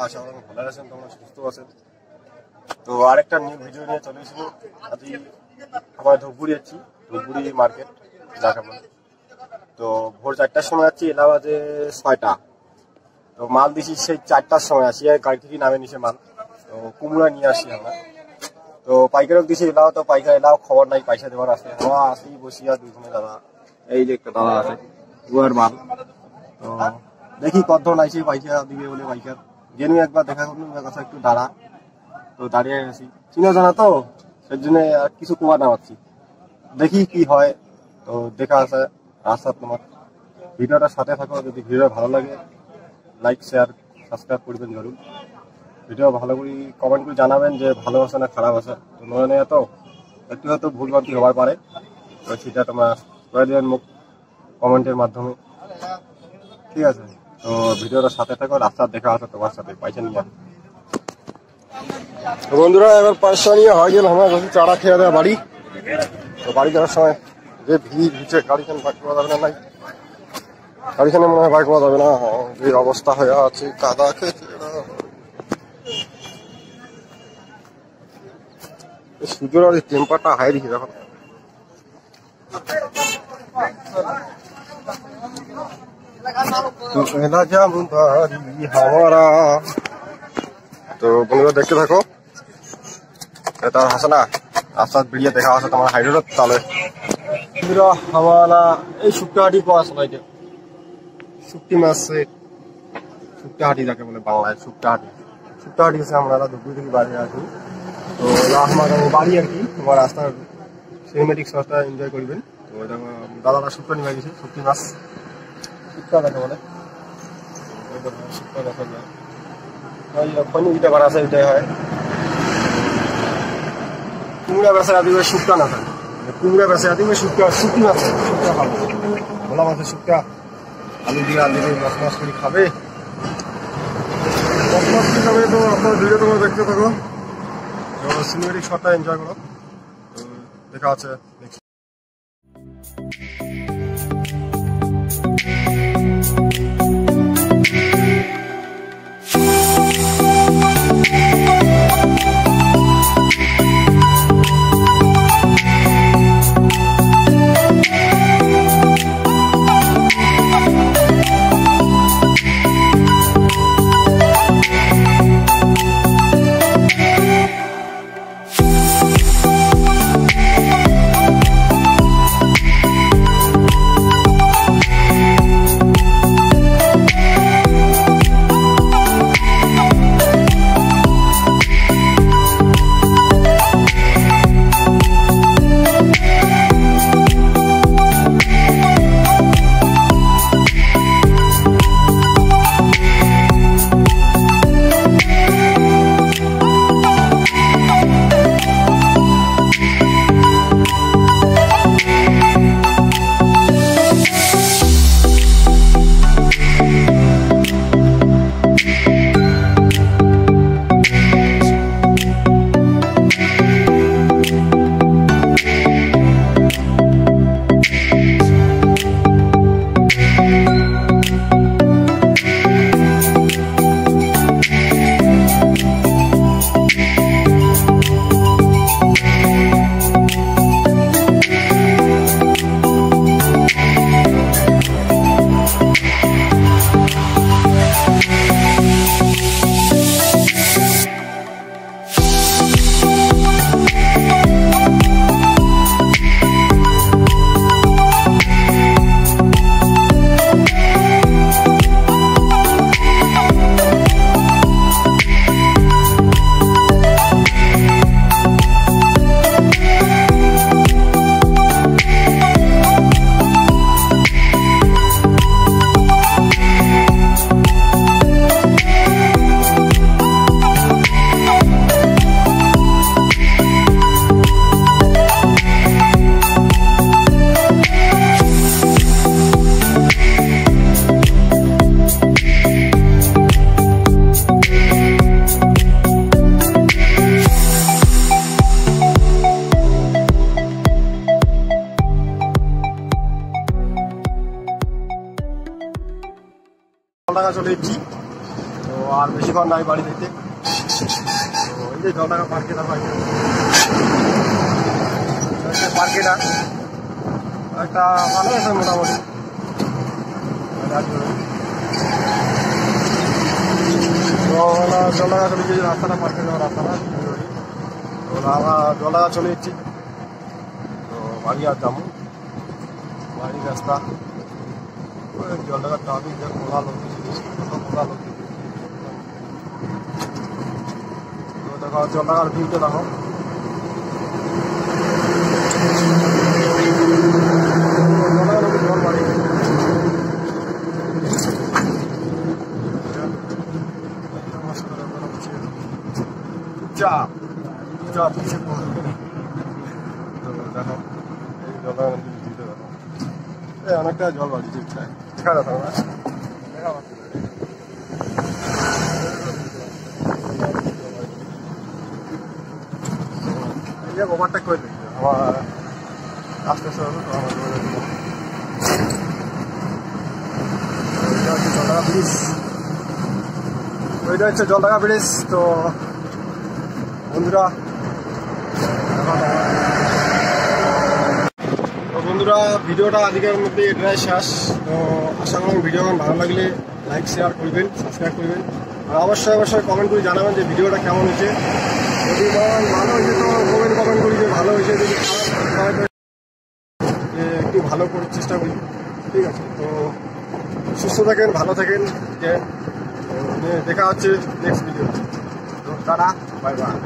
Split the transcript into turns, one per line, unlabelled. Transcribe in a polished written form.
আশা করি ভালো আছেন, তোমরা সুস্থ আছেন। তো আরেকটা নিউ ভিডিও নিয়ে চলে এসেছি। আজ আমরা ধূপগুড়ি যাচ্ছি, ধূপগুড়ি মার্কেট যাকে বলে। তো ভোর 4টার সময় যাচ্ছি, এলা বাজে 6টা। তো মাল দিছি সেই 4টার সময় আসি, গাড়ি থেকে নামে নিছে মাল। তো কুমড়া নিয়ে আসি আমরা। তো পাইকারও দিছি এলাও, তো পাইকার এলাও খবর নাই পয়সা দেওয়ার আছে। আমরা আসি বসিয়া দুজনে দাদা, এই যে একটা দাদা আছে গুয়ার মাল। তো দেখি কত নাইছে পয়সা দিবে বলে পাইকার। জেনু একবার দেখা করুন, কথা একটু দাঁড়া। তো দাঁড়িয়ে গেছি, চিনা জানা তো সেই জন্য আর কিছু কুমার নামাচ্ছি, দেখি কি হয়। তো দেখা আছে রাস্তা। তোমার ভিডিওটার সাথে থাকো, যদি ভিডিও ভালো লাগে লাইক শেয়ার সাবস্ক্রাইব করবেন জরুর। ভিডিও ভালো করে কমেন্ট করে জানাবেন যে ভালো আছে না খারাপ আছে। তো নয় নয় তো একটু হয়তো ভুলভ্রান্তি হবার পারে, তো সেটা তোমরা করে দেবেন মুখ কমেন্টের মাধ্যমে, ঠিক আছে। তো ভিডিওটার সাথে থাকো, রাস্তার দেখা আছে তোমার সাথে পয়সা নিয়ে। তো বন্ধুরা এবার পয়সা নিয়ে হয়ে গেল আমরা চারা খেয়ে দেওয়া বাড়ি। তো বাড়ি যাওয়ার সময় যে ভিড় ভিড়ে গাড়িখানে বাইক করা যাবে না, নাই গাড়িখানে মনে হয় বাইক করা যাবে না, যে অবস্থা হয়ে আছে কাদা খেয়েছে। সূর্যের আর টেম্পারটা হাই দিচ্ছে দেখো। তো বন্ধুরা দেখতে থাকো, তার হাসে না রাস্তার বেরিয়ে দেখা আছে তোমার হাইরোডের তালে। বন্ধুরা হাওয়ালা এই শুক্তাহাটি পাওয়া সবাইকে, শুক্তি মাছ, শুক্তাহাটি যাকে বলে বাংলায় শুক্তাহাটি। শুক্তাহাটি হচ্ছে আমরা ধূপগুড়ি থেকে বাড়ি আসি। তো আমার বাড়ি আর কি, তোমার রাস্তার সিনেমেটিক শটটা এনজয় করবেন। তো দাদারা শুক্তা নিয়ে গেছে, শুক্তি মাছ শুক্তা যাকে বলে, শুক্তা দেখা যায়। খনি যেটা বাড়া আছে ওইটাই হয়। কুমড়া বেচা আদি শুক্তা না থাকে, কুমড়া বেচা আদি শুক্তা, শুক্তি মাছ শুক্তা খাবে, ভোলা মাছের শুক্তা আলু দিয়ে আলু দিয়ে মাছ মাছ করে খাবে, মাছ মাছ করে খাবে। তো আপনার ভিডিও তোমরা দেখতে থাকো, সিনেমেটিক শটটা এনজয় করো। দেখা আছে নেক্সট। আর নাই বাড়ি যেতে। তো এই যে জলডাঙ্গা পার্কেটা হয়, পার্কেটা একটা ভালো আছে মোটামুটি। জলডাঙ্গা চলে গিয়েছে রাস্তাটা, পার্কে যাওয়ার রাস্তাটা। তো আমরা জলডাঙ্গা চলে যাচ্ছি, তো বাড়ি আর যাবো বাড়ি রাস্তা। জলডাঙ্গার ট্রাফিক খোলা লোক খোলা লোক। তো দেখো জলডাঙ্গার ভিউটা দেখো, জল বাড়ি দেখো এই জলডাঙ্গার ভিউটা দেখো, অনেকটা জল বাড়িছে দেখা যাচ্ছে না, দেখা পাচ্ছি এই যে ওভারটেক করে দিচ্ছে আমার আস্তে আস্তে জলডাঙ্গা ব্রিজ। ওইটা হচ্ছে জলডাঙ্গা ব্রিজ। তো বন্ধুরা ভিডিওটা আজকের মধ্যে এটাই শেষ। তো আশা করি ভিডিও ভালো লাগলে লাইক শেয়ার করবেন, সাবস্ক্রাইব করবেন, আর অবশ্যই কমেন্ট করে জানাবেন যে ভিডিওটা কেমন হয়েছে। যদি ভালো হয়েছে তো কমেন্ট করি যে ভালো হয়েছে, যদি খারাপ একটু ভালো করার চেষ্টা করি। ঠিক আছে, তো সুস্থ থাকেন, ভালো থাকেন, দেখা হচ্ছে নেক্সট ভিডিও। তো টাটা, বাই বাই।